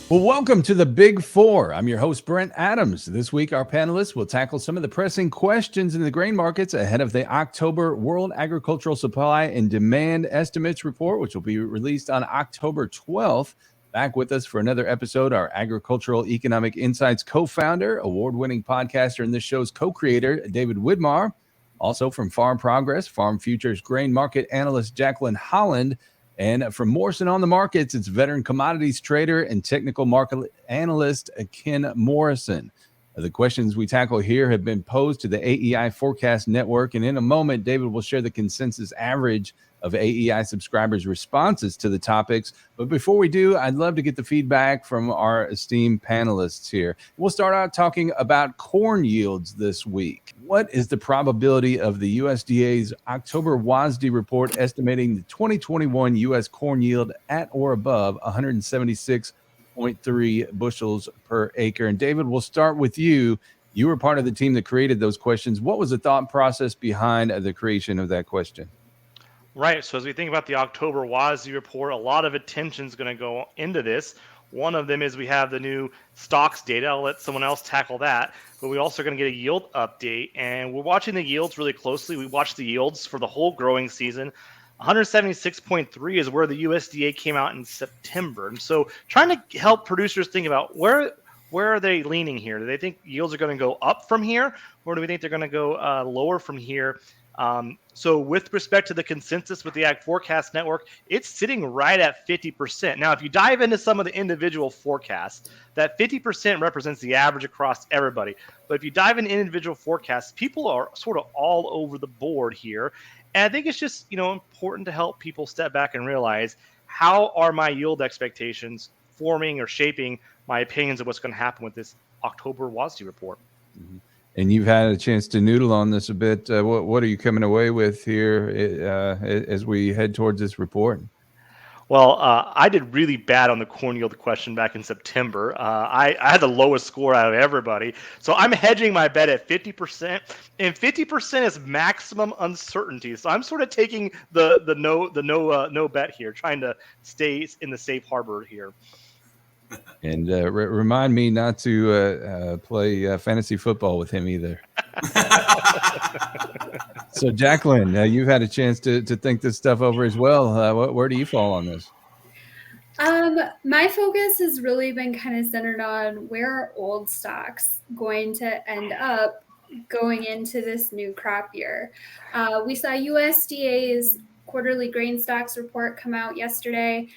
Well, welcome to the Big Four. I'm your host, Brent Adams. This week, our panelists will tackle some of the pressing questions in the grain markets ahead of the October World Agricultural Supply and Demand Estimates Report, which will be released on October 12th. Back with us for another episode, our Agricultural Economic Insights co-founder, award-winning podcaster, and this show's co-creator, David Widmar. Also from Farm Progress, Farm Futures grain market analyst, Jacqueline Holland. And from Morrison on the Markets, it's veteran commodities trader and technical market analyst, Ken Morrison. The questions we tackle here have been posed to the AEI Forecast Network. And in a moment, David will share the consensus average of AEI subscribers' responses to the topics. But before we do, I'd love to get the feedback from our esteemed panelists here. We'll start out talking about corn yields this week. What is the probability of the USDA's October WASDE report estimating the 2021 U.S. corn yield at or above 176.3 bushels per acre? And David, we'll start with you. You were part of the team that created those questions. What was the thought process behind the creation of that question? Right. So as we think about the October WASDE report, a lot of attention is going to go into this. One of them is we have the new stocks data. I'll let someone else tackle that. But we also are going to get a yield update. And we're watching the yields really closely. We watched the yields for the whole growing season. 176.3 is where the USDA came out in September. And so trying to help producers think about where are they leaning here? Do they think yields are going to go up from here? Or do we think they're going to go lower from here? So with respect to the consensus with the Ag Forecast Network, it's sitting right at 50%. Now, if you dive into some of the individual forecasts, that 50% represents the average across everybody. But if you dive into individual forecasts, people are sort of all over the board here. And I think it's just, important to help people step back and realize, how are my yield expectations forming or shaping my opinions of what's going to happen with this October WASDE report? Mm-hmm. And you've had a chance to noodle on this a bit. What are you coming away with here as we head towards this report? Well, I did really bad on the corn yield question back in September. I had the lowest score out of everybody. So I'm hedging my bet at 50%, and 50% is maximum uncertainty. So I'm sort of taking the no bet here, trying to stay in the safe harbor here. And remind me not to play fantasy football with him either. So, Jacqueline, you've had a chance to think this stuff over as well. Where do you fall on this? My focus has really been kind of centered on where are old stocks going to end up going into this new crop year. We saw USDA's quarterly grain stocks report come out yesterday.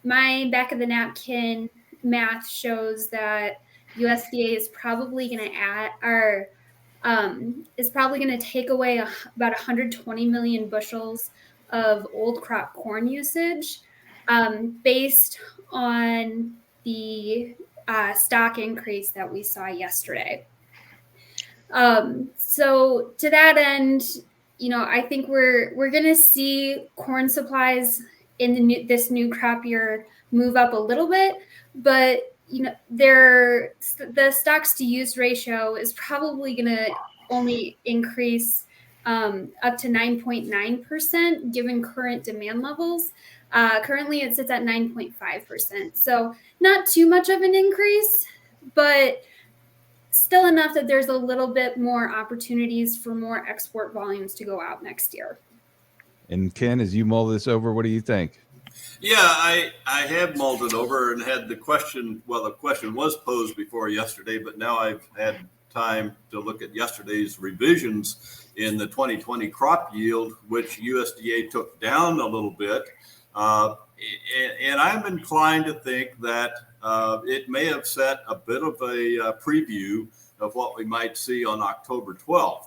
My back of the napkin math shows that USDA is probably going to take away about 120 million bushels of old crop corn usage, based on the stock increase that we saw yesterday. So to that end, I think we're going to see corn supplies in this new crop year move up a little bit, but the stocks to use ratio is probably going to only increase up to 9.9% given current demand levels. Currently it sits at 9.5%. So not too much of an increase, but still enough that there's a little bit more opportunities for more export volumes to go out next year. And Ken, as you mull this over, what do you think? Yeah, I have mulled it over and had the question. Well, the question was posed before yesterday, but now I've had time to look at yesterday's revisions in the 2020 crop yield, which USDA took down a little bit. And I'm inclined to think that it may have set a bit of a preview of what we might see on October 12th.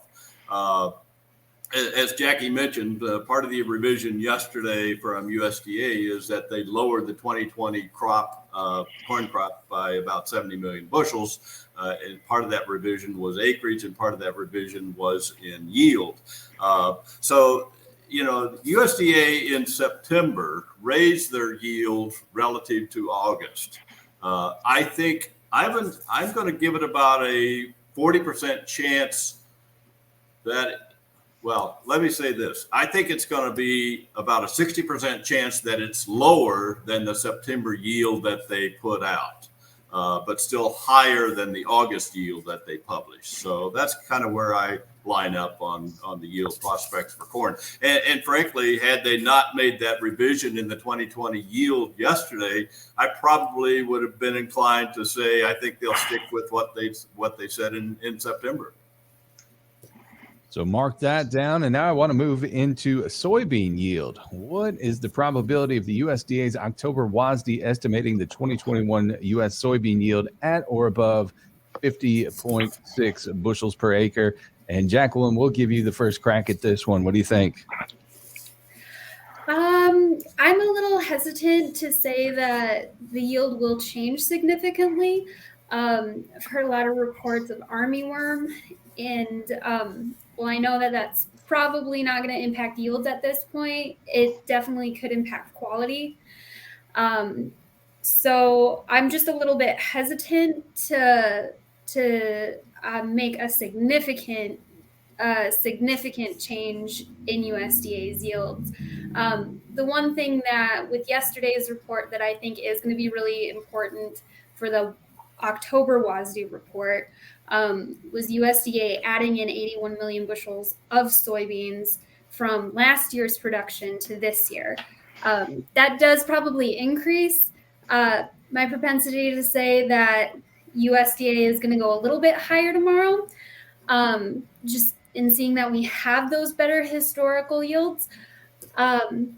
As Jackie mentioned, part of the revision yesterday from USDA is that they lowered the 2020 corn crop by about 70 million bushels. And part of that revision was acreage, and part of that revision was in yield. So USDA in September raised their yield relative to August. I think I'm going to give it about a 40% chance that Well, let me say this. I think it's going to be about a 60% chance that it's lower than the September yield that they put out, but still higher than the August yield that they published. So that's kind of where I line up on the yield prospects for corn. And frankly, had they not made that revision in the 2020 yield yesterday, I probably would have been inclined to say I think they'll stick with what they said in September. So mark that down. And now I want to move into soybean yield. What is the probability of the USDA's October WASDE estimating the 2021 U.S. soybean yield at or above 50.6 bushels per acre? And Jacqueline, we'll give you the first crack at this one. What do you think? I'm a little hesitant to say that the yield will change significantly. I've heard a lot of reports of armyworm, and well, I know that that's probably not going to impact yields at this point. It definitely could impact quality. So I'm just a little bit hesitant to make a significant change in USDA's yields. The one thing that with yesterday's report that I think is going to be really important for the October WASDE report was USDA adding in 81 million bushels of soybeans from last year's production to this year. That does probably increase my propensity to say that USDA is going to go a little bit higher tomorrow, just in seeing that we have those better historical yields. But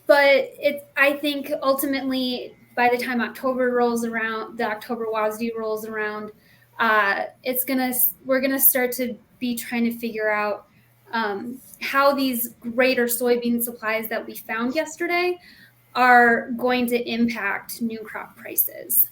I think ultimately, by the time October rolls around, the October WASDE rolls around, we're gonna start to be trying to figure out how these greater soybean supplies that we found yesterday are going to impact new crop prices.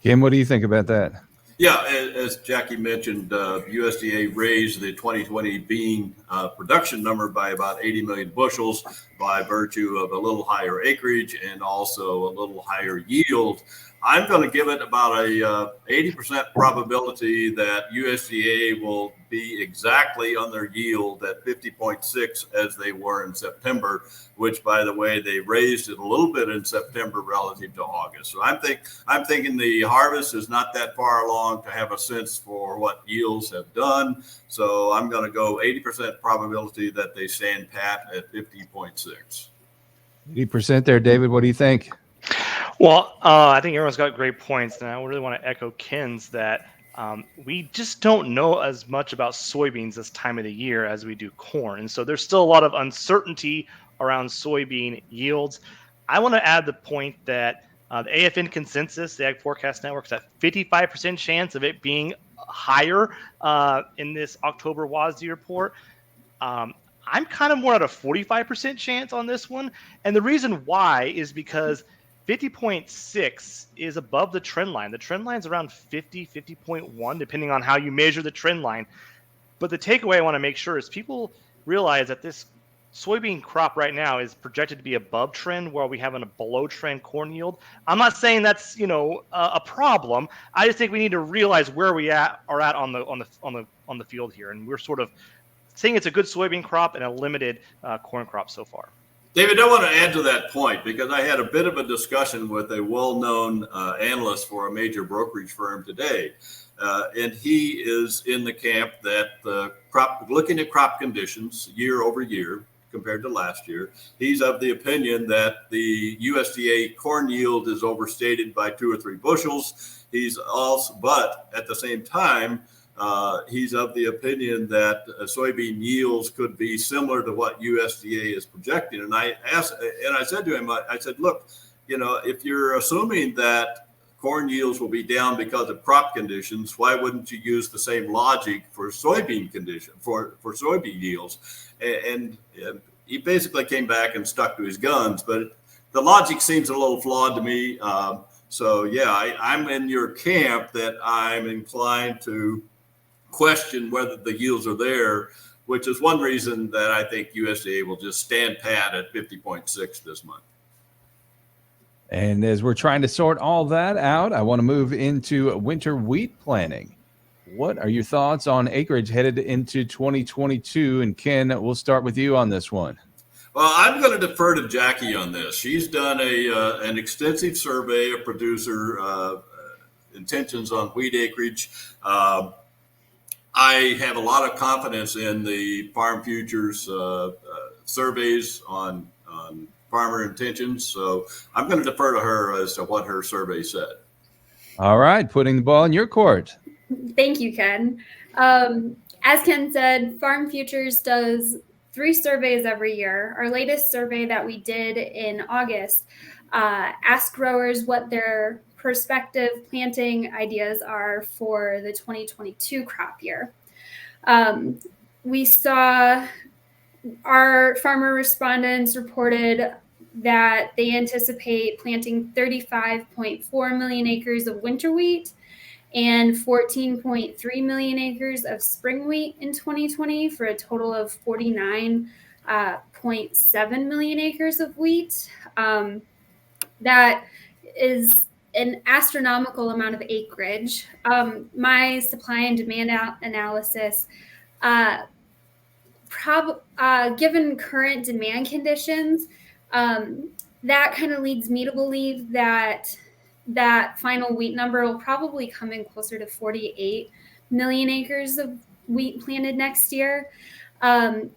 Kim, what do you think about that? Yeah, as Jackie mentioned, USDA raised the 2020 bean production number by about 80 million bushels by virtue of a little higher acreage and also a little higher yield. I'm going to give it about a 80% probability that USDA will be exactly on their yield at 50.6 as they were in September, which, by the way, they raised it a little bit in September relative to August. So I'm thinking the harvest is not that far along to have a sense for what yields have done. So I'm going to go 80% probability that they stand pat at 50.6. 80% there, David. What do you think? Well, I think everyone's got great points, and I really want to echo Ken's that we just don't know as much about soybeans this time of the year as we do corn. And so there's still a lot of uncertainty around soybean yields. I want to add the point that the AFN consensus, the Ag Forecast Network, is at 55% chance of it being higher in this October WASDE report. I'm kind of more at a 45% chance on this one. And the reason why is because 50.6 is above the trend line. The trend line's around 50.1, depending on how you measure the trend line. But the takeaway I want to make sure is people realize that this soybean crop right now is projected to be above trend, while we have a below trend corn yield. I'm not saying that's a problem. I just think we need to realize where we are at on the field here, and we're sort of saying it's a good soybean crop and a limited corn crop so far. David, I want to add to that point because I had a bit of a discussion with a well-known analyst for a major brokerage firm today. And he is in the camp that looking at crop conditions year over year compared to last year, he's of the opinion that the USDA corn yield is overstated by 2 or 3 bushels. But at the same time, he's of the opinion that soybean yields could be similar to what USDA is projecting. And I said to him, I said, look, if you're assuming that corn yields will be down because of crop conditions, why wouldn't you use the same logic for soybean soybean yields? And he basically came back and stuck to his guns, but the logic seems a little flawed to me. So yeah, I'm in your camp that I'm inclined to question whether the yields are there, which is one reason that I think USDA will just stand pat at 50.6 this month. And as we're trying to sort all that out, I want to move into winter wheat planning. what are your thoughts on acreage headed into 2022? And Ken, we'll start with you on this one. Well, I'm going to defer to Jackie on this. She's done an extensive survey of producer intentions on wheat acreage. I have a lot of confidence in the Farm Futures surveys on farmer intentions. So I'm going to defer to her as to what her survey said. All right, putting the ball in your court. Thank you, Ken. As Ken said, Farm Futures does 3 surveys every year. Our latest survey that we did in August asked growers what their prospective planting ideas are for the 2022 crop year. We saw our farmer respondents reported that they anticipate planting 35.4 million acres of winter wheat and 14.3 million acres of spring wheat in 2020 for a total of 49.7 million acres of wheat. That is an astronomical amount of acreage. My supply and demand analysis, given current demand conditions, that kind of leads me to believe that final wheat number will probably come in closer to 48 million acres of wheat planted next year. And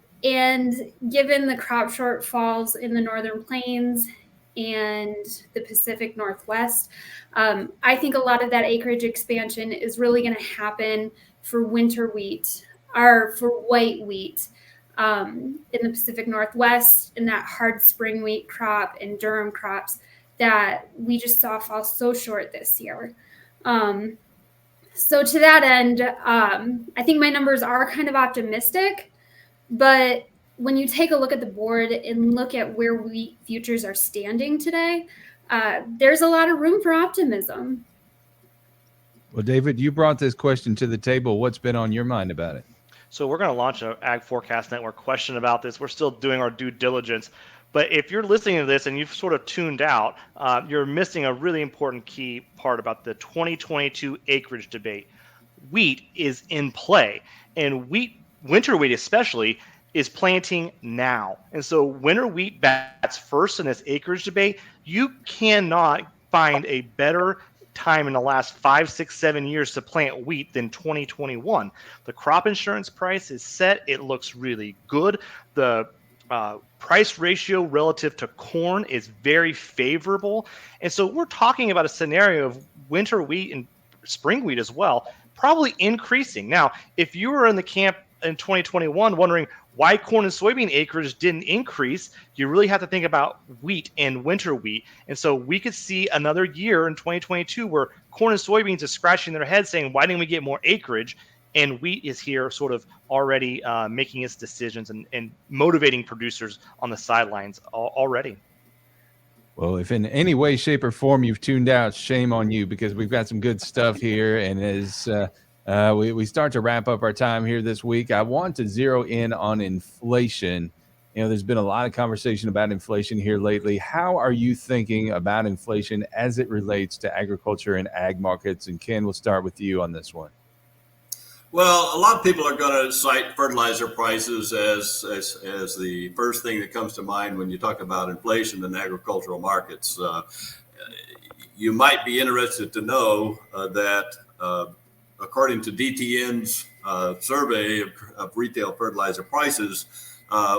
given the crop shortfalls in the Northern Plains and the Pacific Northwest, I think a lot of that acreage expansion is really going to happen for winter wheat or for white wheat in the Pacific Northwest, and that hard spring wheat crop and durum crops that we just saw fall so short this year. So to that end, I think my numbers are kind of optimistic, but when you take a look at the board and look at where wheat futures are standing today, there's a lot of room for optimism. Well, David, you brought this question to the table. What's been on your mind about it? So we're going to launch an Ag Forecast Network question about this. We're still doing our due diligence. But if you're listening to this and you've sort of tuned out, you're missing a really important key part about the 2022 acreage debate. Wheat is in play, and winter wheat especially, is planting now. And so winter wheat bats first in this acreage debate. You cannot find a better time in the last 5, 6, 7 years to plant wheat than 2021. The crop insurance price is set. It looks really good. The price ratio relative to corn is very favorable. And so we're talking about a scenario of winter wheat and spring wheat as well, probably increasing. Now, if you were in the camp in 2021 wondering why corn and soybean acreage didn't increase, you really have to think about wheat and winter wheat. And so we could see another year in 2022 where corn and soybeans are scratching their heads saying, why didn't we get more acreage? And wheat is here sort of already making its decisions and motivating producers on the sidelines already. Well, if in any way, shape, or form you've tuned out, shame on you, because we've got some good stuff here. And as we start to wrap up our time here this week, I want to zero in on inflation. You know, there's been a lot of conversation about inflation here lately. How are you thinking about inflation as it relates to agriculture and ag markets? And Ken, we'll start with you on this one. Well, a lot of people are going to cite fertilizer prices as the first thing that comes to mind when you talk about inflation in agricultural markets. You might be interested to know that according to DTN's survey of retail fertilizer prices,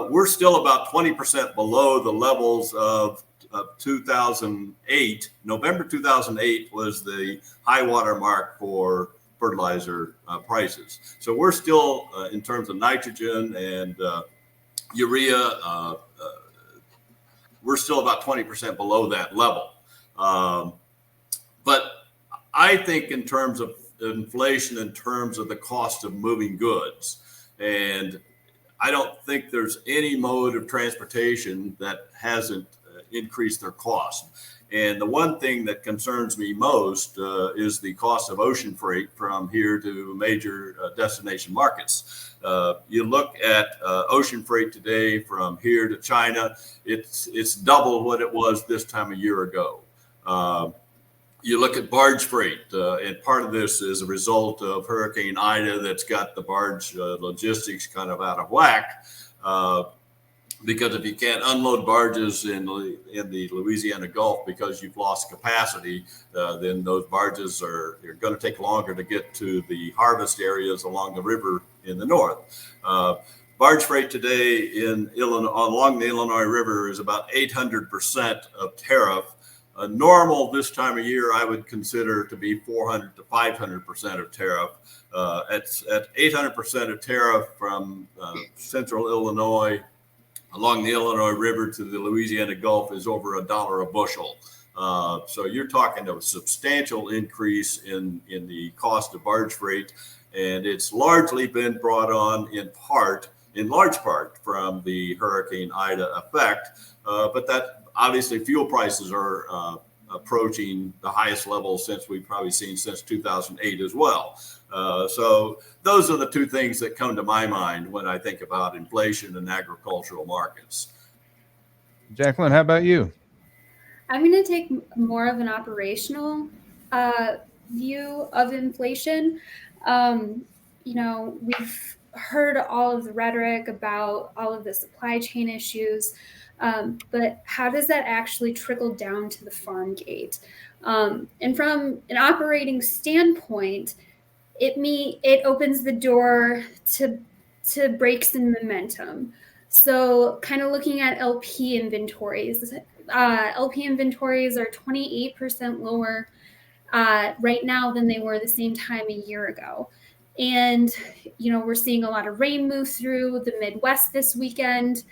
we're still about 20% below the levels of 2008. November 2008 was the high water mark for fertilizer prices. So we're still, in terms of nitrogen and urea, we're still about 20% below that level. But I think in terms of inflation, in terms of the cost of moving goods, and I don't think there's any mode of transportation that hasn't increased their cost. And the one thing that concerns me most is the cost of ocean freight from here to major destination markets. You look at ocean freight today from here to China, it's double what it was this time a year ago. you look at barge freight, and part of this is a result of Hurricane Ida that's got the barge logistics kind of out of whack. Because if you can't unload barges in the Louisiana Gulf because you've lost capacity, then those barges are going to take longer to get to the harvest areas along the river in the north. Barge freight today in Illinois, along the Illinois River, is about 800% of tariff. Normal this time of year, I would consider to be 400 to 500% of tariff. At 800% of tariff from central Illinois along the Illinois River to the Louisiana Gulf is over $1 a bushel. So you're talking a substantial increase in the cost of barge freight, and it's largely been brought on in large part from the Hurricane Ida effect. But that obviously fuel prices are approaching the highest level since we've probably seen since 2008 as well. So those are the two things that come to my mind when I think about inflation in agricultural markets. Jacqueline, how about you? I'm going to take more of an operational view of inflation. We've heard all of the rhetoric about all of the supply chain issues, but how does that actually trickle down to the farm gate? And from an operating standpoint, it opens the door to breaks in momentum. So kind of looking at LP inventories, LP inventories are 28% lower right now than they were the same time a year ago. And, we're seeing a lot of rain move through the Midwest this weekend.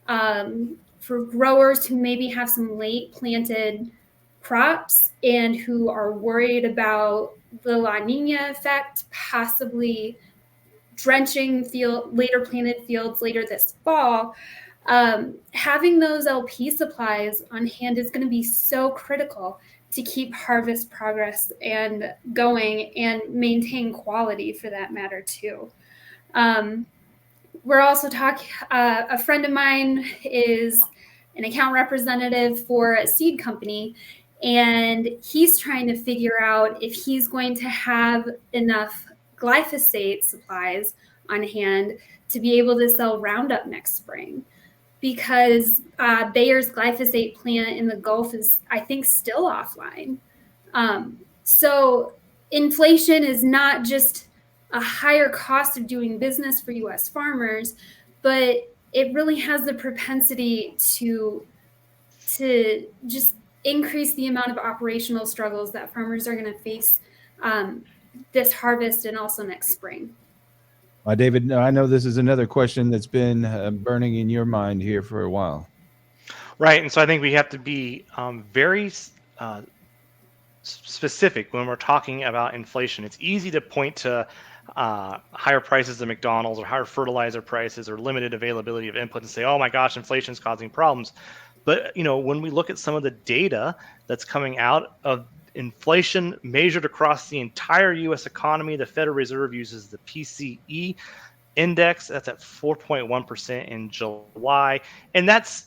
For growers who maybe have some late planted crops and who are worried about the La Nina effect, possibly drenching later planted fields later this fall, having those LP supplies on hand is going to be so critical to keep harvest progress and going and maintain quality for that matter too. We're also talking, a friend of mine is an account representative for a seed company, and he's trying to figure out if he's going to have enough glyphosate supplies on hand to be able to sell Roundup next spring, because Bayer's glyphosate plant in the Gulf is, I think, still offline. So inflation is not just a higher cost of doing business for U.S. farmers, but it really has the propensity to just increase the amount of operational struggles that farmers are going to face this harvest and also next spring. David, I know this is another question that's been burning in your mind here for a while. Right. And so I think we have to be very specific when we're talking about inflation. It's easy to point to higher prices at McDonald's or higher fertilizer prices or limited availability of input and say, oh my gosh, inflation is causing problems. But, when we look at some of the data that's coming out of inflation measured across the entire U.S. economy, the Federal Reserve uses the PCE index. That's at 4.1% in July. And that's,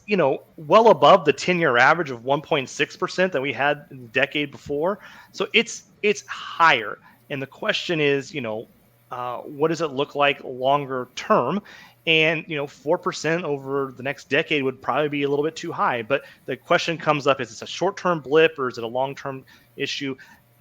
well above the 10-year average of 1.6% that we had the decade before. So it's higher. And the question is, what does it look like longer term? And, 4% over the next decade would probably be a little bit too high. But the question comes up, is this a short-term blip or is it a long-term issue?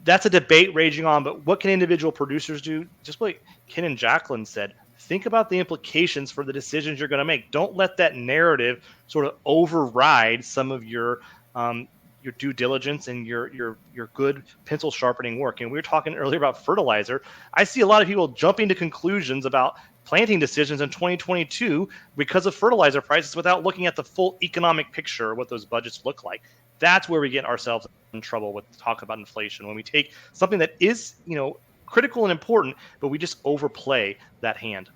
That's a debate raging on. But what can individual producers do? Just what Ken and Jacqueline said. Think about the implications for the decisions you're going to make. Don't let that narrative sort of override some of your due diligence and your good pencil sharpening work. And we were talking earlier about fertilizer. I see a lot of people jumping to conclusions about planting decisions in 2022 because of fertilizer prices without looking at the full economic picture of what those budgets look like. That's where we get ourselves in trouble with talk about inflation, when we take something that is, critical and important, but we just overplay that hand.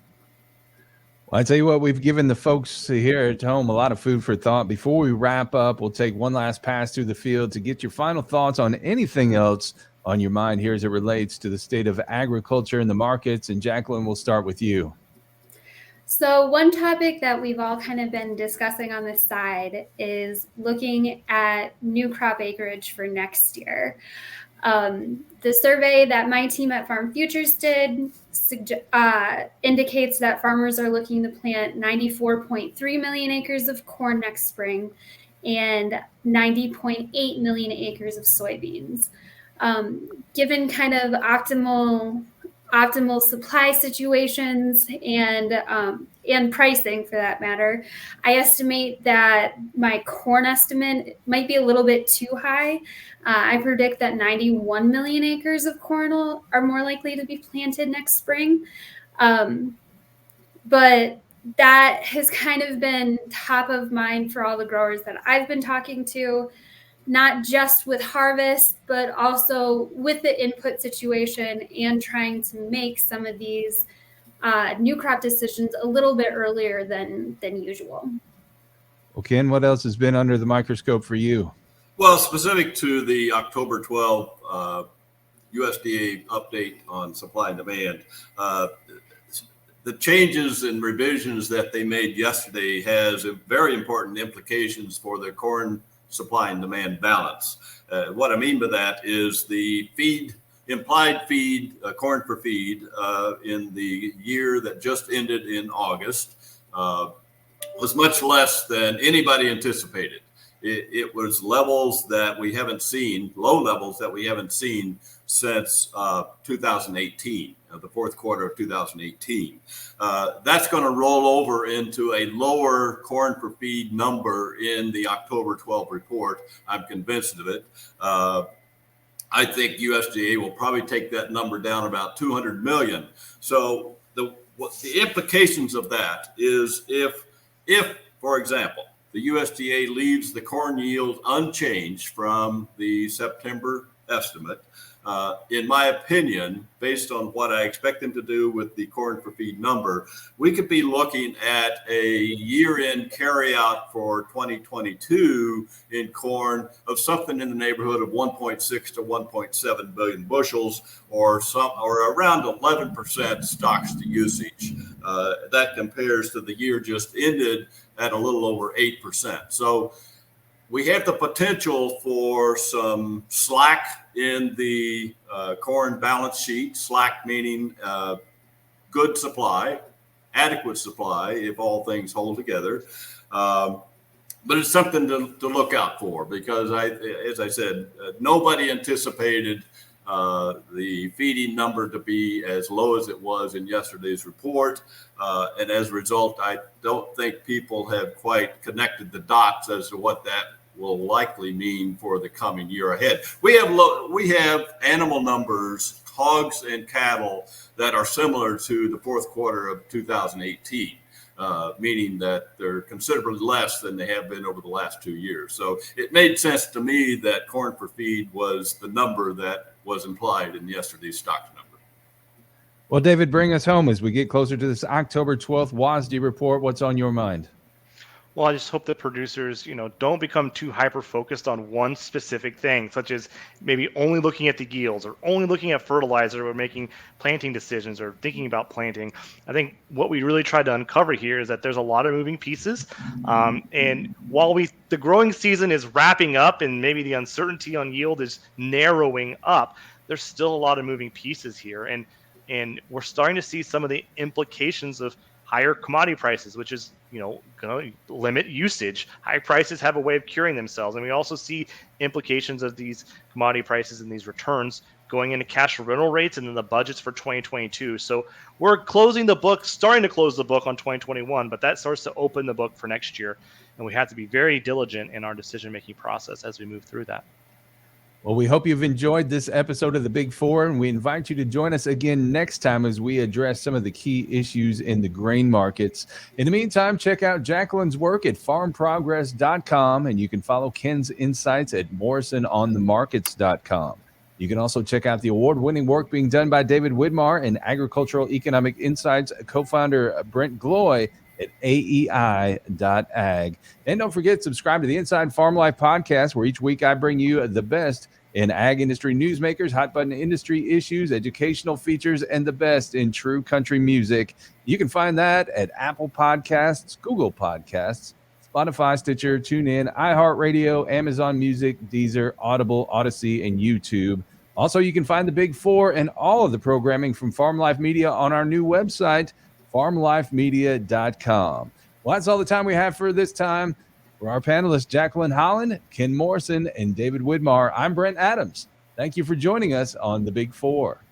Well, I tell you what, we've given the folks here at home a lot of food for thought. Before we wrap up, we'll take one last pass through the field to get your final thoughts on anything else on your mind here as it relates to the state of agriculture and the markets. And Jacqueline, we'll start with you. So one topic that we've all kind of been discussing on this side is looking at new crop acreage for next year. The survey that my team at Farm Futures did indicates that farmers are looking to plant 94.3 million acres of corn next spring and 90.8 million acres of soybeans. Given kind of optimal supply situations and pricing for that matter, I estimate that my corn estimate might be a little bit too high. I predict that 91 million acres of corn are more likely to be planted next spring. But that has kind of been top of mind for all the growers that I've been talking to, not just with harvest, but also with the input situation and trying to make some of these new crop decisions a little bit earlier than usual. Well, Ken, what else has been under the microscope for you? Well, specific to the October 12 USDA update on supply and demand, the changes and revisions that they made yesterday has very important implications for the corn supply and demand balance. What I mean by that is the implied feed, corn for feed in the year that just ended in August was much less than anybody anticipated. It was levels that we haven't seen, low levels that we haven't seen since 2018, the fourth quarter of 2018. That's going to roll over into a lower corn per feed number in the October 12 report. I'm convinced of it. I think USDA will probably take that number down about 200 million. So the implications of that is if, for example, the USDA leaves the corn yield unchanged from the September estimate, in my opinion, based on what I expect them to do with the corn for feed number, we could be looking at a year-end carryout for 2022 in corn of something in the neighborhood of 1.6 to 1.7 billion bushels, or around 11% stocks to usage. That compares to the year just ended at a little over 8%. So we have the potential for some slack in the corn balance sheet, slack meaning good supply, adequate supply if all things hold together. But it's something to look out for because, as I said, nobody anticipated the feeding number to be as low as it was in yesterday's report. And as a result, I don't think people have quite connected the dots as to what that will likely mean for the coming year ahead. We have animal numbers, hogs and cattle, that are similar to the fourth quarter of 2018, meaning that they're considerably less than they have been over the last 2 years. So it made sense to me that corn per feed was the number that was implied in yesterday's stocks number. Well, David, bring us home as we get closer to this October 12th WASDE report. What's on your mind? Well, I just hope that producers, don't become too hyper-focused on one specific thing, such as maybe only looking at the yields or only looking at fertilizer or making planting decisions or thinking about planting. I think what we really tried to uncover here is that there's a lot of moving pieces. And while the growing season is wrapping up and maybe the uncertainty on yield is narrowing up, there's still a lot of moving pieces here. And we're starting to see some of the implications of higher commodity prices, which is, going to limit usage. High prices have a way of curing themselves. And we also see implications of these commodity prices and these returns going into cash rental rates and then the budgets for 2022. So we're starting to close the book on 2021, but that starts to open the book for next year. And we have to be very diligent in our decision-making process as we move through that. Well, we hope you've enjoyed this episode of The Big Four, and we invite you to join us again next time as we address some of the key issues in the grain markets. In the meantime, check out Jacqueline's work at farmprogress.com, and you can follow Ken's insights at morrisononthemarkets.com. You can also check out the award-winning work being done by David Widmar and Agricultural Economic Insights co-founder Brent Gloy at aei.ag. And don't forget, subscribe to the Inside FarmLife podcast, where each week I bring you the best in ag industry newsmakers, hot button industry issues, educational features, and the best in true country music. You can find that at Apple Podcasts, Google Podcasts, Spotify, Stitcher, TuneIn, iHeartRadio, Amazon Music, Deezer, Audible, Odyssey, and YouTube. Also, you can find the Big Four and all of the programming from FarmLife Media on our new website, farmlifemedia.com. Well, that's all the time we have for this time. For our panelists, Jacqueline Holland, Ken Morrison, and David Widmar, I'm Brent Adams. Thank you for joining us on the Big Four.